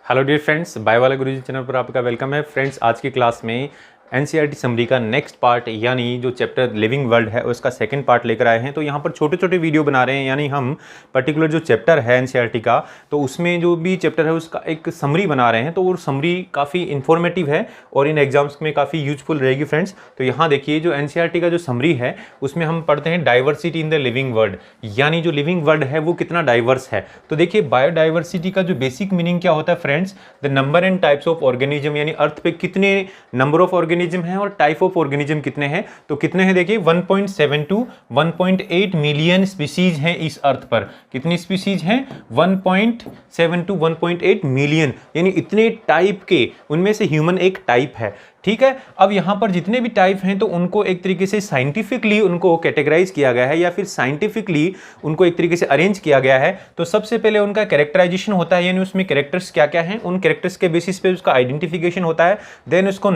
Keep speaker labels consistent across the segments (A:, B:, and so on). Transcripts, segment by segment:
A: Hello dear friends, bye वाला गुरुजी channel पर आपका वेलकम है। फ्रेंड्स, आज की क्लास में एनसीईआरटी समरी का नेक्स्ट पार्ट यानी जो चैप्टर लिविंग वर्ल्ड है उसका सेकंड पार्ट लेकर आए हैं। तो यहाँ पर छोटे छोटे वीडियो बना रहे हैं, यानी हम पर्टिकुलर जो चैप्टर है एनसीईआरटी का, तो उसमें जो भी चैप्टर है उसका एक समरी बना रहे हैं। तो वो समरी काफ़ी इन्फॉर्मेटिव है और इन एग्जाम्स में काफ़ी यूजफुल रहेगी फ्रेंड्स। तो यहाँ देखिए, जो एनसीईआरटी का जो समरी है उसमें हम पढ़ते हैं diversity in the living world, यानी जो लिविंग वर्ल्ड है वो कितना डाइवर्स है। तो देखिए, बायोडाइवर्सिटी का जो बेसिक मीनिंग क्या होता है friends, the number and types of organism, यानी अर्थ पे कितने नंबर ऑफ ऑर्गेनिज्म है और टाइप ऑफ ऑर्गेनिज्म कितने हैं। तो कितने हैं देखिए, 1.7 to 1.8 मिलियन स्पीसीज हैं इस अर्थ पर। कितनी स्पीसीज हैं? 1.7 to 1.8 मिलियन, यानी इतने टाइप के, उनमें से ह्यूमन एक टाइप है। ठीक है, अब यहां पर जितने भी टाइप हैं तो उनको एक तरीके से साइंटिफिकली उनको कैटेगराइज किया गया है या फिर साइंटिफिकली उनको एक तरीके से अरेंज किया गया है। तो सबसे पहले उनका कैरेक्टराइजेशन होता है, यानी उसमें कैरेक्टर्स क्या क्या हैं, उन कैरेक्टर्स के बेसिस पे उसका आइडेंटिफिकेशन होता है। देन उसको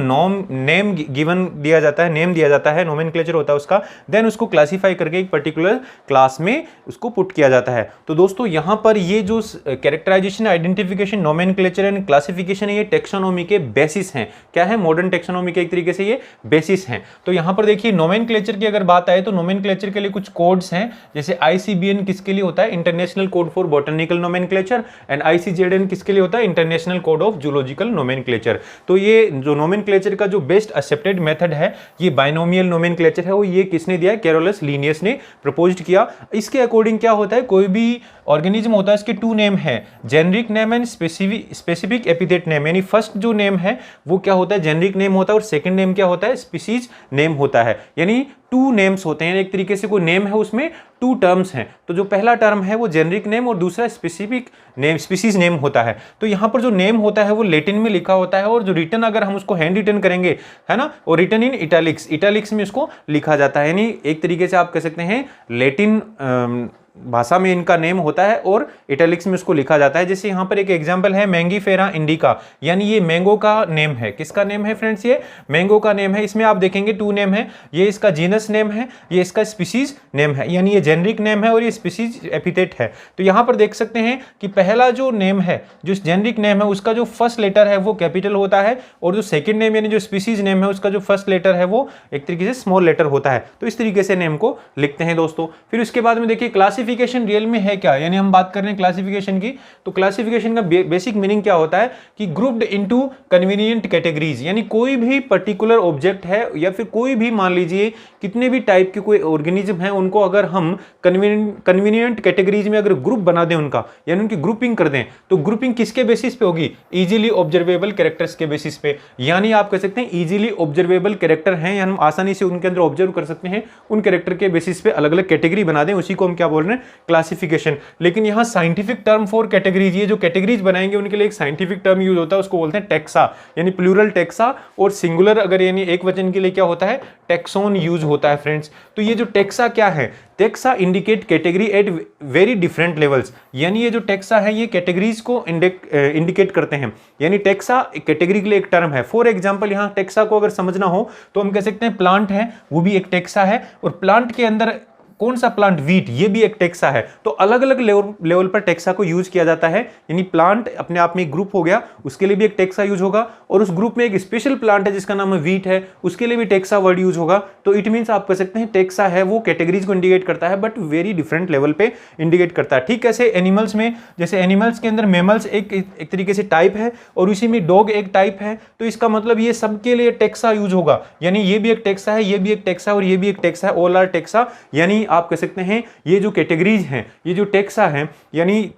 A: नेम गिवन दिया जाता है, नेम दिया जाता है, नोमेनक्लेचर होता है उसका। देन उसको क्लासीफाई करके एक पर्टिकुलर क्लास में उसको पुट किया जाता है। तो दोस्तों, यहां पर ये जो characterisation, identification, nomenclature and classification है, ये टेक्सोनोमी के बेसिस हैं। क्या है? मॉडर्न टेक्सोनोमी के एक तरीके से ये बेसिस हैं। तो यहां पर देखिए, नोमेनक्लेचर की अगर बात आए तो नोमेनक्लेचर के लिए कुछ कोड्स हैं, जैसे आईसीबीएन किसके लिए होता है? International code for botanical nomenclature. And ICZN किसके लिए होता है? International code of zoological nomenclature. तो ये जो नोमेनक्लेचर का जो बेस्ट एक्सेप्टेड मेथड है, ये बाइनोमियल नोमेनक्लेचर है, वो ये किसने दिया है? कैरोलस लिनियस ने प्रपोज्ड किया। इसके अकॉर्डिंग क्या होता है, कोई भी ऑर्गेनिज्म होता है, इसके टू नेम है, generic name and specific epithet name. यानी फर्स्ट जो नेम है वो क्या होता है? जेनरिक नेम होता है, और सेकंड नेम क्या होता है? स्पीसीज नेम होता है। यानी टू नेम्स होते हैं, एक तरीके से कोई नेम है उसमें टू टर्म्स हैं। तो जो पहला टर्म है वो जेनरिक नेम और दूसरा स्पेसिफिक नेम, स्पीसीज नेम होता है। तो यहां पर जो नेम होता है वो लैटिन में लिखा होता है, और जो रिटर्न अगर हम उसको हैंड रिटर्न करेंगे, है ना, और रिटर्न इन इटैलिक्स में इसको लिखा जाता है। यानी एक तरीके से आप कह सकते हैं लैटिन भाषा में इनका नेम होता है और इटैलिक्स में उसको लिखा जाता है। जैसे यहाँ पर एक एग्जांपल है मैंगीफेरा इंडिका, यानी ये मैंगो का नेम है। किसका नेम है फ्रेंड्स? ये मैंगो का नेम है। इसमें आप देखेंगे टू नेम है, ये इसका जीनस नेम है, ये इसका स्पीसीज नेम है, यानी ये जेनरिक नेम है और ये स्पीसीज एपिथेट है। तो यहाँ पर देख सकते हैं कि पहला जो नेम है, जो जेनरिक नेम है, उसका जो फर्स्ट लेटर है वो कैपिटल होता है, और जो सेकेंड नेम यानी जो स्पीसीज नेम है उसका जो फर्स्ट लेटर है वो एक तरीके से स्मॉल लेटर होता है। तो इस तरीके से नेम को लिखते हैं दोस्तों। फिर उसके बाद में देखिए, क्लासिफिकेशन रियल में है क्या, यानी हम बात कर रहे हैं क्लासिफिकेशन की। तो क्लासिफिकेशन का बेसिक मीनिंग क्या होता है कि ग्रुप्ड इनटू कन्वीनियंट कैटेगरीज, यानी कोई भी पर्टिकुलर ऑब्जेक्ट है या फिर कोई भी, मान लीजिए कितने भी टाइप के कोई ऑर्गेनिज्म है, उनको अगर हम कन्वीनियंट कैटेगरीज में अगर ग्रुप बना दें उनका, यानी उनकी ग्रुपिंग कर दें, तो ग्रुपिंग किसके बेसिस पे होगी? इजीली ऑब्जर्वेबल कैरेक्टर्स के बेसिस पे। यानी आप कह सकते हैं इजीली ऑब्जर्वेबल कैरेक्टर हैं, हम आसानी से उनके अंदर ऑब्जर्व कर सकते हैं, उन कैरेक्टर के बेसिस पे अलग अलग कैटेगरी बना दें, उसी को हम क्या बोल रहे हैं? क्लासिफिकेशन। लेकिन यहां साइंटिफिक टर्म फॉर कैटेगरीज, ये जो कैटेगरीज बनाएंगे उनके लिए एक साइंटिफिक टर्म यूज होता है, उसको बोलते हैं टेक्सा, यानी प्लूरल टेक्सा, और सिंगुलर अगर यानी एक वचन के लिए क्या होता है? टेक्सोन यूज होता है फ्रेंड्स। तो ये जो टेक्सा क्या है? Taxa indicate category at very different levels, यानी ये जो टेक्सा है ये कैटेगरीज को इंडिकेट करते हैं। यानी टेक्सा कैटेगरी के लिए एक टर्म है। फॉर एग्जांपल, यहां टेक्सा को अगर समझना हो तो हम कह सकते हैं प्लांट है, वो भी एक टेक्सा है, और प्लांट के अंदर कौन सा प्लांट? वीट, ये भी एक टेक्सा है। तो अलग अलग लेवल पर टेक्सा को यूज किया जाता है। यानी प्लांट अपने आप में एक ग्रुप हो गया, उसके लिए भी एक टेक्सा यूज होगा, और उस ग्रुप में एक स्पेशल प्लांट है जिसका नाम है वीट है, उसके लिए भी टेक्सा वर्ड यूज होगा। तो इट मींस आप कह सकते हैं टेक्सा है वो कैटेगरीज को इंडिकेट करता है, बट वेरी डिफरेंट लेवल पे इंडिकेट करता है। ठीक कैसे? एनिमल्स में, जैसे एनिमल्स के अंदर मेमल्स एक तरीके से टाइप है, और उसी में डॉग एक टाइप है, तो इसका मतलब ये सबके लिए टेक्सा यूज होगा। यानी ये भी एक टेक्सा है, ये भी एक टेक्सा, और ये भी एक टेक्सा है, ऑल आर टेक्सा। यानी आप कह सकते हैं ये जो कैटेगरीज हैं, ये जो टेक्सा हैं, यानी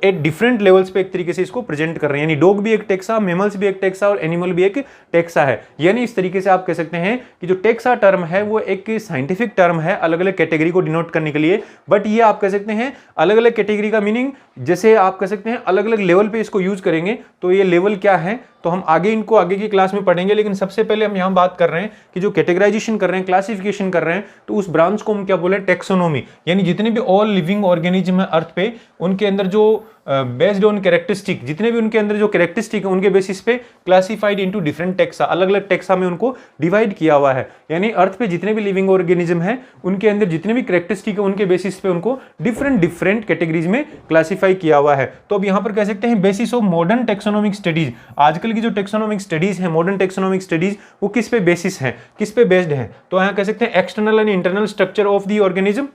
A: एट डिफरेंट लेवल्स पे एक तरीके से इसको प्रेजेंट कर रहे हैं। यानी डॉग भी एक टेक्सा, मेमल्स भी एक टेक्सा, और एनिमल भी एक टेक्सा है। यानी इस तरीके से आप कह सकते हैं कि जो टेक्सा टर्म है वो एक साइंटिफिक टर्म है अलग अलग कैटेगरी को डिनोट करने के लिए। बट ये आप कह सकते हैं अलग अलग कैटेगरी का मीनिंग, जैसे आप कह सकते हैं अलग अलग लेवल पे इसको यूज करेंगे। तो ये लेवल क्या है, तो हम आगे इनको आगे की क्लास में पढ़ेंगे। लेकिन सबसे पहले हम यहाँ बात कर रहे हैं कि जो कैटेगराइजेशन कर रहे हैं, क्लासिफिकेशन कर रहे हैं, तो उस ब्रांच को हम क्या बोले? टेक्सोनोमी। यानी जितने भी ऑल लिविंग ऑर्गेनिज्म है अर्थ पे, उनके अंदर जो बेस्ड ऑन कैरेक्टरिस्टिक, जितने भी उनके अंदर जो कैरेक्टरिस्टिक है उनके बेसिस पे क्लासिफाइड इनटू डिफरेंट टेक्सा, अलग अलग टेक्सा में उनको डिवाइड किया हुआ है। यानी अर्थ पे जितने भी लिविंग ऑर्गेनिज्म है उनके अंदर जितने भी कैरेक्टरिस्टिक है उनके बेसिस पे उनको डिफरेंट डिफरेंट कैटेगरीज में क्लासिफाई किया हुआ है। तो अब यहां पर कह सकते हैं basis of modern taxonomic studies, आजकल की जो टेक्सोनोमिक स्टडीज है, मॉडर्न टेक्सोनोमिक स्टडीज, वो किस पे बेसिस है, किस पे बेस्ड है? तो यहां कह सकते हैं external and internal structure of the organism,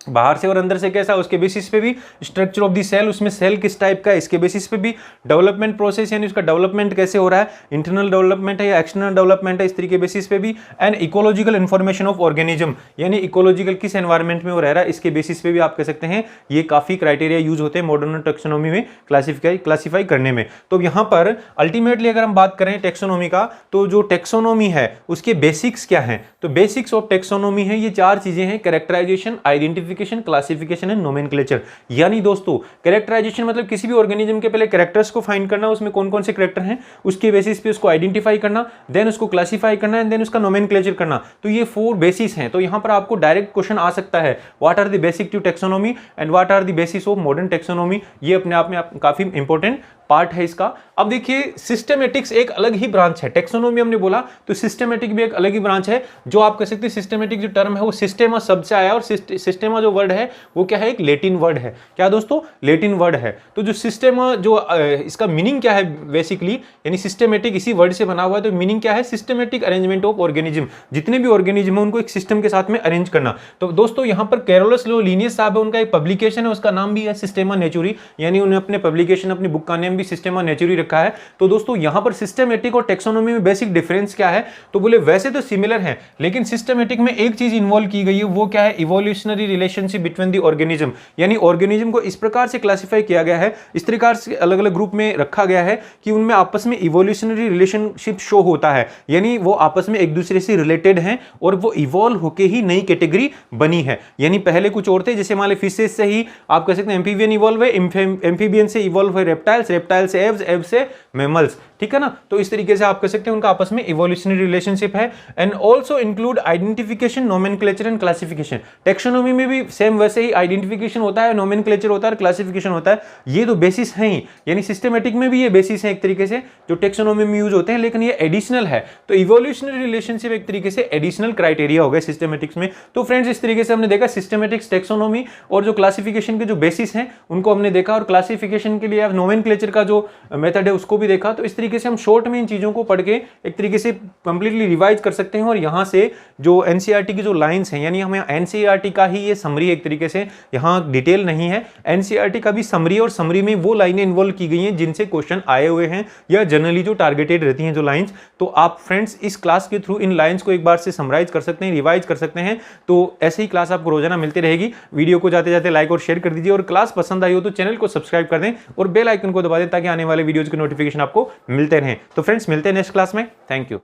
A: बाहर से और अंदर से कैसा, उसके बेसिस पे भी स्ट्रक्चर ऑफ द सेल, उसमें सेल किस टाइप का है इसके बेसिस पे भी डेवलपमेंट प्रोसेस, यानी उसका डेवलपमेंट कैसे हो रहा है, इंटरनल डेवलपमेंट है या एक्सटर्नल डेवलपमेंट है, इस तरीके बेसिस पे भी। And ecological information of organism, यानी इकोलॉजिकल किस एनवायरमेंट में वो रह रहा है, इसके बेसिस पे भी आप कह सकते हैं ये काफी क्राइटेरिया यूज होते हैं मॉडर्न टेक्सोनोमी में क्लासिफाई करने में। तो यहाँ पर अल्टीमेटली अगर हम बात करें टेक्सोनोमी का, तो जो टेक्सोनोमी है उसके बेसिक्स क्या है? तो बेसिक्स ऑफ टेक्सोनोमी है ये चार चीजें हैं, characterisation, identification, classification and nomenclature. यानी दोस्तों कैरेक्टराइजेशन मतलब किसी भी ऑर्गेनिज्म के पहले कैरेक्टर्स को फाइंड करना, उसमें कौन कौन से कैरेक्टर हैं उसके बेसिस पे उसको आइडेंटिफाई करना, देन उसको क्लासिफाई करना एंड देन उसका नोमेनक्लेचर करना। तो ये 4 बेसिस हैं। तो यहां पर आपको डायरेक्ट क्वेश्चन आ सकता है, what are the basic to taxonomy and what are the basis of modern taxonomy. ये अपने आप में काफी इंपॉर्टेंट पार्ट है इसका। अब देखिए सिस्टमेटिक्स एक अलग ही ब्रांच है, टेक्सोनोमी हमने बोला तो सिस्टमेटिक भी एक अलग ही ब्रांच है। जो आप कह सकते हैं सिस्टमेटिक जो टर्म है वो सिस्टेमा शब्द से आया, और सिस्टेमा जो वर्ड है वो क्या है, एक लैटिन वर्ड है। क्या दोस्तों, लैटिन वर्ड है। तो जो सिस्टेमा जो इसका मीनिंग क्या है बेसिकली, यानी सिस्टमेटिक इसी वर्ड से बना हुआ है। तो मीनिंग क्या है, सिस्टमेटिक अरेंजमेंट ऑफ ऑर्गेनिज्म, जितने भी ऑर्गेनिज्म है उनको एक सिस्टम के साथ में अरेंज करना। तो दोस्तों यहाँ पर कैरोलस लिनियस साहब है, उनका एक पब्लिकेशन है, उसका नाम भी है सिस्टेमा नेचुरी, यानी उन्हें अपने पब्लिकेशन अपनी बुक का नेम भी सिस्टेमा नेचुरी रखा है। तो दोस्तों यहां पर सिस्टमेटिक और टेक्सोनोमी में बेसिक डिफरेंस क्या है? तो बोले वैसे तो सिमिलर है, लेकिन सिस्टमेटिक में एक चीज इन्वॉल्व की गई है, वो क्या है, evolutionary relationship between the organism. यानी ऑर्गेनिज्म को इस प्रकार से क्लासिफाई किया गया है, इस प्रकार से अलग अलग ग्रुप में रखा गया है कि उनमें आपस में इवोल्यूशनरी रिलेशनशिप शो होता है, यानी वो आपस में एक दूसरे से रिलेटेड हैं और वो इवॉल्व होकर ही नई कैटेगरी बनी है। यानी पहले कुछ और थे, जैसे मान लीजिए फिशेस से ही आप कह सकते हैं एम्फीबियन इवॉल्व है, एम्फीबियन से इवॉल्व है रेप्टाइल्स, रेप्टाइल से एव्स, एव्स से मैमल्स, ठीक है ना। तो इस तरीके से आप कह सकते हैं उनका आपस में इवोल्यूशनरी रिलेशनशिप है। And also include identification, nomenclature and classification. Taxonomy में भी सेम वैसे ही आइडेंटिफिकेशन होता है, नोमेनक्लेचर होता है, क्लासिफिकेशन होता है। ये तो बेसिस हैं ही, यानी सिस्टमेटिक में भी ये बेसिस है एक तरीके से जो टेक्सोनोमी में यूज होते हैं, लेकिन ये एडिशनल है। तो इवोल्यूशनरी रिलेशनशिप एक तरीके से एडिशनल क्राइटेरिया हो गया सिस्टमेटिक्स में। तो फ्रेंड्स इस तरीके से हमने देखा सिस्टमेटिक्स, टेक्सोनोमी और जो क्लासिफिकेशन के जो बेसिस हैं उनको हमने देखा, और क्लासिफिकेशन के लिए नोमेनक्लेचर का जो मेथड है उसको भी देखा। तो इस तरीके से हम शॉर्ट में इन चीजों को पढ़ के एक तरीके से कंप्लीटली रिवाइज कर सकते हैं। और यहां से जो एनसीईआरटी की जो लाइंस हैं, यानी हमें एनसीईआरटी का ही ये समरी एक तरीके से, यहां डिटेल नहीं है, एनसीईआरटी का भी समरी, और समरी में वो लाइनें इन्वॉल्व की गई हैं जिनसे क्वेश्चन आए हुए हैं या जनरली जो टारगेटेड रहती हैं जो लाइंस। तो आप फ्रेंड्स इस क्लास के थ्रू इन लाइंस को एक बार से समराइज कर सकते हैं, रिवाइज कर सकते हैं। तो ऐसे ही क्लास आपको रोजाना मिलती रहेगी। वीडियो को जाते जाते लाइक और शेयर कर दीजिए, और क्लास पसंद आई हो तो चैनल को सब्सक्राइब कर दें और बेल आइकन को दबा दें ताकि आने वाले वीडियोज के नोटिफिकेशन आपको मिलते रहें। तो फ्रेंड्स मिलते हैं नेक्स्ट क्लास में। Thank you.